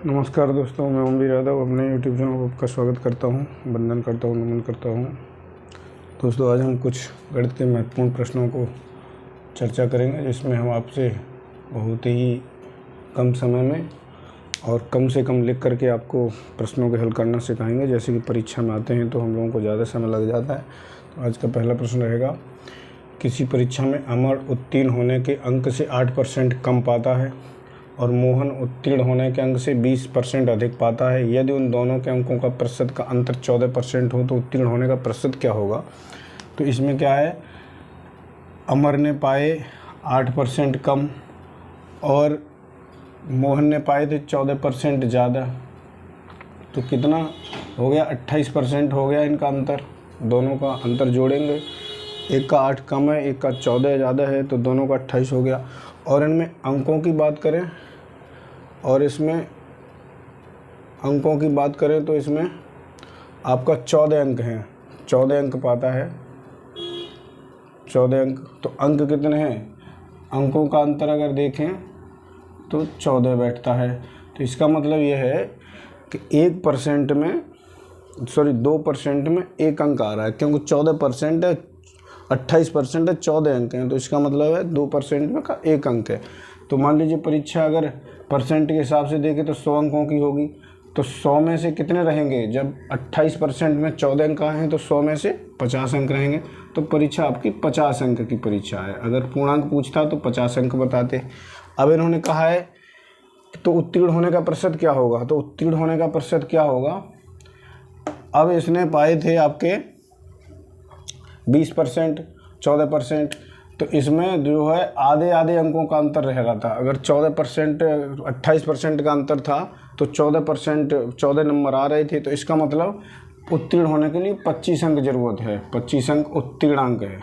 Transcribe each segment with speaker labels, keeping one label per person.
Speaker 1: नमस्कार दोस्तों, मैं ओम यादव अपने यूट्यूब चैनल पर आपका स्वागत करता हूं, वंदन करता हूं, नमन करता हूं। दोस्तों, आज हम कुछ गणित के महत्वपूर्ण प्रश्नों को चर्चा करेंगे, जिसमें हम आपसे बहुत ही कम समय में और कम से कम लिख करके आपको प्रश्नों को हल करना सिखाएंगे। जैसे कि परीक्षा में आते हैं तो हम लोगों को ज़्यादा समय लग जाता है। तो आज का पहला प्रश्न रहेगा, किसी परीक्षा में अमर उत्तीर्ण होने के अंक से 8% कम पाता है और मोहन उत्तीर्ण होने के अंक से 20% अधिक पाता है। यदि उन दोनों के अंकों का प्रतिशत का अंतर 14% हो तो उत्तीर्ण होने का प्रतिशत क्या होगा। तो इसमें क्या है, अमर ने पाए 8% कम और मोहन ने पाए थे 14% ज़्यादा। तो कितना हो गया, 28% हो गया इनका अंतर। दोनों का अंतर जोड़ेंगे, एक का 8 कम है, एक का 14 ज़्यादा है, तो दोनों का 28 हो गया। और इनमें अंकों की बात करें और इसमें अंकों की बात करें तो इसमें आपका 14 अंक हैं, 14 अंक पाता है, 14 अंक। तो अंक कितने हैं, अंकों का अंतर अगर देखें तो 14 बैठता है। तो इसका मतलब यह है कि 1% में 2% में एक अंक आ रहा है, क्योंकि 14% है, 28% है, 14 अंक हैं। तो इसका मतलब है 2% में का एक अंक है। तो मान लीजिए परीक्षा अगर परसेंट के हिसाब से देखें तो 100 अंकों की होगी, तो 100 में से कितने रहेंगे, जब 28% में 14 अंक आए हैं तो 100 में से 50 अंक रहेंगे। तो परीक्षा आपकी 50 अंक की परीक्षा है। अगर पूर्णांक पूछता तो 50 अंक बताते। अब इन्होंने कहा है तो उत्तीर्ण होने का प्रतिशत क्या होगा। तो उत्तीर्ण होने का प्रतिशत क्या होगा, अब इसने पाए थे आपके 20%, 14%, तो इसमें जो है आधे आधे अंकों का अंतर रह रहा था। अगर 14% 28% का अंतर था तो 14% 14 नंबर आ रहे थे। तो इसका मतलब उत्तीर्ण होने के लिए 25 अंक ज़रूरत है, 25 अंक उत्तीर्णांक है,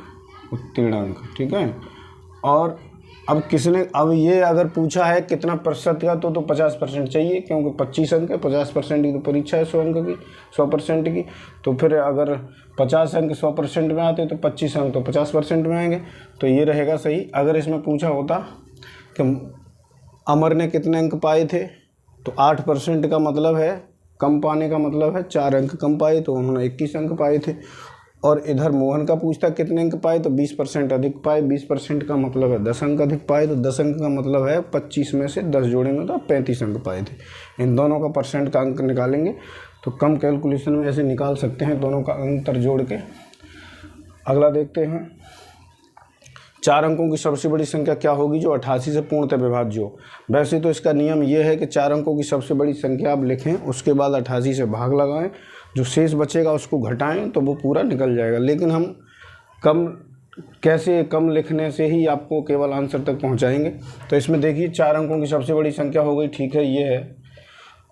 Speaker 1: उत्तीर्णांक, ठीक है। और अब किसने, अब ये अगर पूछा है कितना प्रतिशत का, तो 50% चाहिए, क्योंकि 25 अंक है, 50% की तो परीक्षा है 100 अंक की, 100% की। तो फिर अगर 50 अंक 100% में आते तो 25 अंक तो 50% में आएंगे। तो ये रहेगा सही। अगर इसमें पूछा होता कि अमर ने कितने अंक पाए थे, तो 8% का मतलब है कम पाने का मतलब है 4 अंक कम पाए, तो उन्होंने 21 अंक पाए थे। और इधर मोहन का पूछता कितने अंक पाए, तो 20% अधिक पाए, 20% का मतलब है 10 अंक अधिक पाए, तो 10 अंक का मतलब है 25 में से 10 जोड़ेंगे तो 35 अंक पाए थे। इन दोनों का परसेंट का अंक निकालेंगे तो कम कैलकुलेशन में ऐसे निकाल सकते हैं, दोनों का अंतर जोड़ के। अगला देखते हैं, 4 अंकों की सबसे बड़ी संख्या क्या होगी जो 88 से पूर्णतः विभाज्य हो। वैसे तो इसका नियम यह है कि 4 अंकों की सबसे बड़ी संख्या आप लिखें, उसके बाद 88 से भाग लगाएं, जो शेष बचेगा उसको घटाएं तो वो पूरा निकल जाएगा। लेकिन हम कम लिखने से ही आपको केवल आंसर तक पहुंचाएंगे। तो इसमें देखिए 4 अंकों की सबसे बड़ी संख्या हो गई, ठीक है, ये है।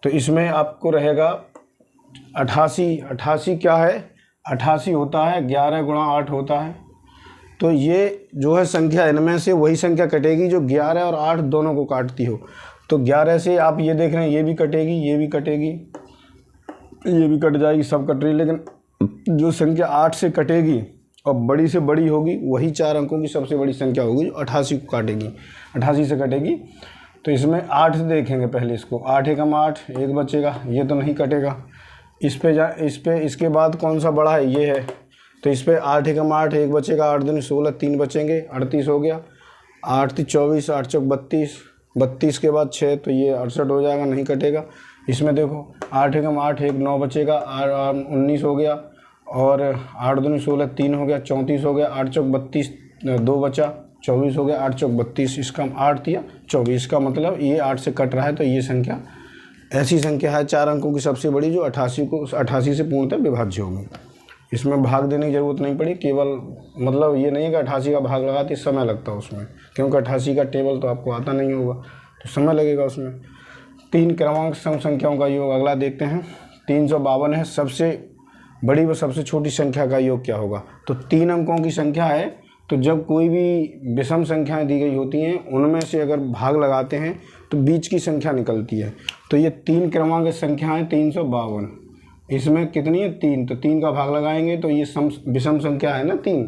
Speaker 1: तो इसमें आपको रहेगा 88 क्या है, 88 होता है 11 गुणा 8 होता है। तो ये जो है संख्या, इनमें से वही संख्या कटेगी जो 11 और 8 दोनों को काटती हो। तो 11 से आप ये देख रहे हैं, ये भी कटेगी, ये भी कटेगी, ये भी कट जाएगी, सब कट रही है। लेकिन जो संख्या 8 से कटेगी और बड़ी से बड़ी होगी, वही 4 अंकों की सबसे बड़ी संख्या होगी जो 88 को काटेगी, 88 से कटेगी। तो इसमें 8 से देखेंगे पहले इसको, 8 एकम 8, एक बचेगा, ये तो नहीं कटेगा। इसके बाद कौन सा बड़ा है, ये है। तो इस पर 8 एकम 8, एक बचेगा, 8 दूनी 16, 3 बचेंगे, 38 हो गया, 8 3 24, 8 चौक 32, 32 के बाद 6, तो ये 68 हो जाएगा, नहीं कटेगा। इसमें देखो 8 एकम 8, एक 9 बचेगा, 19 हो गया, और 8 दूनी 16, 3 हो गया, 34 हो गया, 8 चौक 32, 2 बचा, 24 हो गया, 8 चौक 32, इसका 8 दिया 24 का मतलब ये 8 से कट रहा है। तो ये संख्या ऐसी संख्या है 4 अंकों की सबसे बड़ी जो 88 से पूर्णतः विभाज्य होगी। इसमें भाग देने की ज़रूरत नहीं पड़ी, केवल मतलब ये नहीं है कि 88 का भाग लगाते समय लगता है उसमें, क्योंकि 88 का टेबल तो आपको आता नहीं होगा, तो समय लगेगा उसमें। 3 क्रमांक सम संख्याओं का योग अगला देखते हैं। 352 है, सबसे बड़ी व सबसे छोटी संख्या का योग क्या होगा। तो 3 अंकों की संख्या है, तो जब कोई भी विषम संख्याएं दी गई होती हैं उनमें से अगर भाग लगाते हैं तो बीच की संख्या निकलती है। तो ये 3 क्रमांक संख्याएं 352, इसमें कितनी है 3, तो 3 का भाग लगाएंगे तो ये विषम संख्या है ना 3।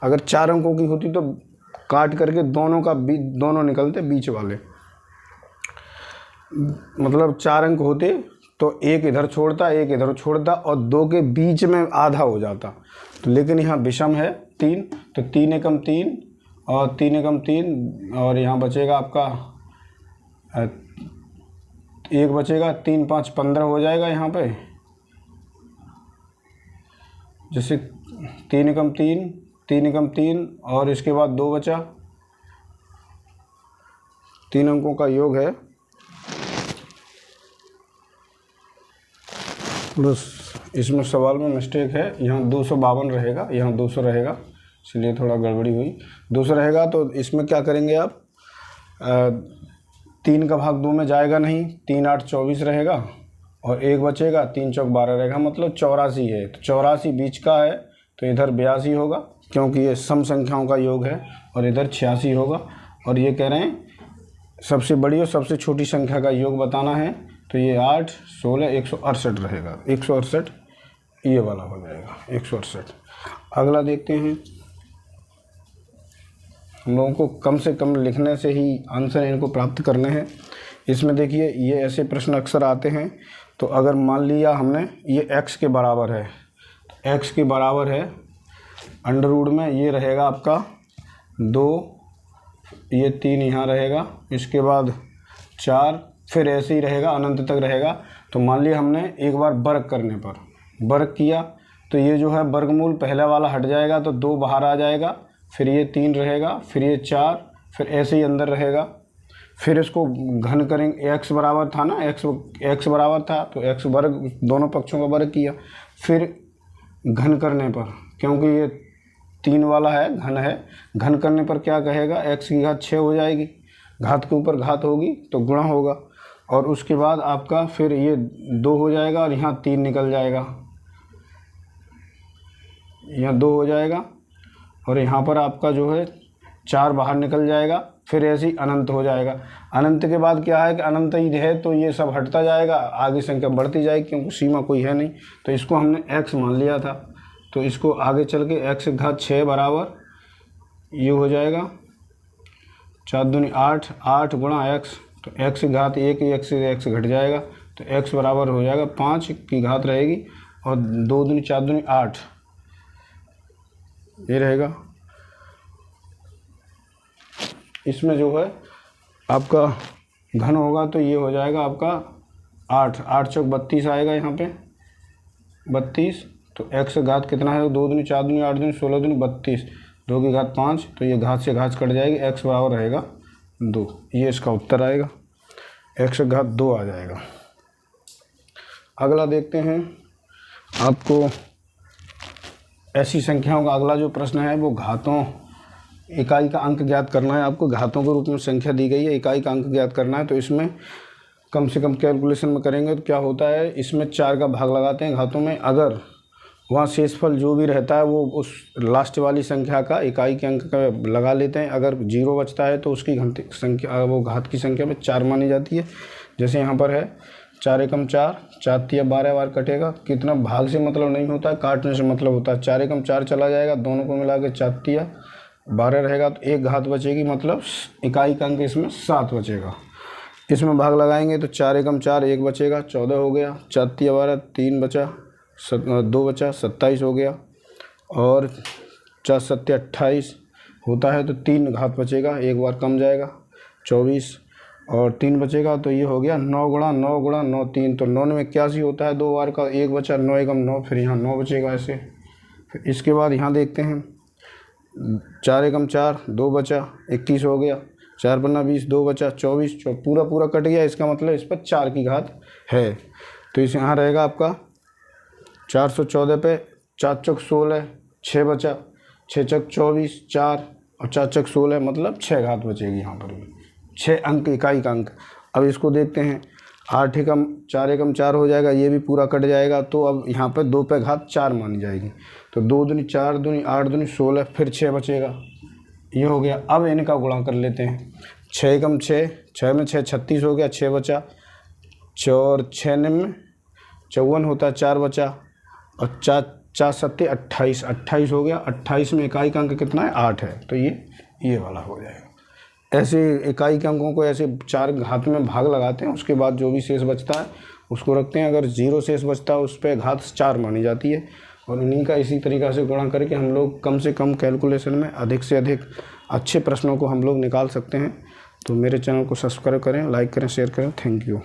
Speaker 1: अगर 4 अंकों की होती तो काट करके दोनों निकलते बीच वाले। मतलब 4 अंक होते तो एक इधर छोड़ता, एक इधर छोड़ता और 2 के बीच में आधा हो जाता। तो लेकिन यहाँ विषम है 3, तो 3 एकम 3 और 3 एकम 3 और यहाँ बचेगा आपका 1 बचेगा, 3 5 15 हो जाएगा यहाँ पे। जैसे 3 एकम 3, 3 एकम 3 और इसके बाद 2 बचा। 3 अंकों का योग है प्लस, इसमें सवाल में मिस्टेक है, यहाँ 252 रहेगा, यहाँ 200 रहेगा, इसलिए थोड़ा गड़बड़ी हुई। 200 रहेगा तो इसमें क्या करेंगे आप, 3 का भाग 2 में जाएगा नहीं, 3 8 24 रहेगा और 1 बचेगा, 3 चौक 12 रहेगा, मतलब 84 है। तो 84 बीच का है तो इधर 82 होगा क्योंकि ये सम संख्याओं का योग है, और इधर 86 होगा। और ये कह रहे हैं सबसे बड़ी और सबसे छोटी संख्या का योग बताना है, तो ये 8 16 168 रहेगा, 168 ये वाला हो जाएगा 168। अगला देखते हैं। हम लोगों को कम से कम लिखने से ही आंसर इनको प्राप्त करने हैं। इसमें देखिए ये ऐसे प्रश्न अक्सर आते हैं। तो अगर मान लिया हमने ये x के बराबर है, तो x के बराबर है अंडर रूट में ये रहेगा आपका 2, ये 3 यहाँ रहेगा, इसके बाद 4, फिर ऐसे ही रहेगा अनंत तक रहेगा। तो मान लिया हमने एक बार वर्ग करने पर वर्ग किया तो ये जो है वर्गमूल पहला वाला हट जाएगा तो 2 बाहर आ जाएगा, फिर ये 3 रहेगा, फिर ये 4, फिर ऐसे ही अंदर रहेगा। फिर इसको घन करेंगे, x बराबर था ना, x बराबर था तो x वर्ग, दोनों पक्षों का वर्ग किया। फिर घन करने पर, क्योंकि ये 3 वाला है घन है, घन करने पर क्या कहेगा, x की घात 6 हो जाएगी, घात के ऊपर घात होगी तो गुणा होगा। और उसके बाद आपका फिर ये 2 हो जाएगा और यहाँ 3 निकल जाएगा, यहाँ 2 हो जाएगा और यहाँ पर आपका जो है 4 बाहर निकल जाएगा, फिर ऐसे ही अनंत हो जाएगा। अनंत के बाद क्या है कि अनंत ही है तो ये सब हटता जाएगा, आगे संख्या बढ़ती जाएगी क्योंकि सीमा कोई है नहीं। तो इसको हमने x मान लिया था, तो इसको आगे चल के x की घात 6 बराबर ये हो जाएगा 4 दूनी 8, 8 गुणा x, तो x की घात 1, x से x घट जाएगा तो x बराबर हो जाएगा 5 की घात रहेगी और 2 दूनी 4 दूनी 8 ये रहेगा। इसमें जो है आपका घन होगा तो ये हो जाएगा आपका 8, 8 चौक 32 आएगा यहाँ पे 32। तो x घात कितना है, 2 दूनी 4 दूनी 8 दूनी 16 दूनी 32, 2 की घात 5, तो ये घात से घात कट जाएगी, x बराबर रहेगा 2, ये इसका उत्तर आएगा, x घात 2 आ जाएगा। अगला देखते हैं। आपको ऐसी संख्याओं का अगला जो प्रश्न है वो घातों, इकाई का अंक ज्ञात करना है। आपको घातों के रूप में संख्या दी गई है, इकाई का अंक ज्ञात करना है। तो इसमें कम से कम कैलकुलेशन में करेंगे तो क्या होता है, इसमें 4 का भाग लगाते हैं घातों में, अगर वहाँ शेषफल जो भी रहता है वो उस लास्ट वाली संख्या का इकाई के अंक का लगा लेते हैं। अगर 0 बचता है तो उसकी घात संख्या, वो घात की संख्या में 4 मानी जाती है। जैसे यहाँ पर है 4 एकम 4, 4 तिया 12 बार कटेगा, कितना भाग से मतलब नहीं होता है, काटने से मतलब होता है। 4 एकम 4 चला जाएगा, दोनों को मिला के 4 तिया 12 रहेगा तो 1 घात बचेगी, मतलब इकाई का अंक इसमें 7 बचेगा। इसमें भाग लगाएंगे तो 4 एकम 4 1 बचेगा, 14 हो गया, 4 तिया 12 3 बचा, 2 बचा, 27 हो गया, और 4 सत्ते 28 होता है तो 3 घात बचेगा, एक बार कम जाएगा 24 और 3 बचेगा, तो ये हो गया 9 गुणा 9 गुणा 9 3, तो 9 में 81 होता है, 2 बार का 1 बचा, 9 एकम 9, फिर यहाँ 9 बचेगा ऐसे। फिर इसके बाद यहाँ देखते हैं 4 एकम 4 2 बचा, 21 हो गया, 4 पन्ना 20, 2 बचा 24, पूरा पूरा कट गया, इसका मतलब इस पर 4 की घात है। तो इस यहाँ रहेगा आपका 414 पे 4 चौक 16, 6 बचा, 6 चौक 24, 4 और 4 चौक 16, मतलब 6 घात बचेगी यहाँ पर भी, 6 अंक इकाई का अंक। अब इसको देखते हैं 8 एकम 4 एकम 4 हो जाएगा, ये भी पूरा कट जाएगा, तो अब यहाँ पर 2 पे घात 4 मानी जाएगी, तो 2 दूनी 4 दूनी 8 दूनी 16, फिर 6 बचेगा, ये हो गया। अब इनका गुणा कर लेते हैं, 6 एकम 6, 6 में 6 36 हो गया, 6 बचा, 4 6 में 54 होता है, 4 बचा, और 4 सत्ते 28, 28 हो गया, 28 में इकाई का अंक कितना है 8 है, तो ये वाला हो जाएगा। ऐसे इकाई के अंकों को ऐसे 4 घात में भाग लगाते हैं, उसके बाद जो भी शेष बचता है उसको रखते हैं। अगर 0 शेष बचता है उस पर घात 4 मानी जाती है, और इन्हीं का इसी तरीक़ा से गुणा करके हम लोग कम से कम कैलकुलेशन में अधिक से अधिक अच्छे प्रश्नों को हम लोग निकाल सकते हैं। तो मेरे चैनल को सब्सक्राइब करें, लाइक करें, शेयर करें। Thank you.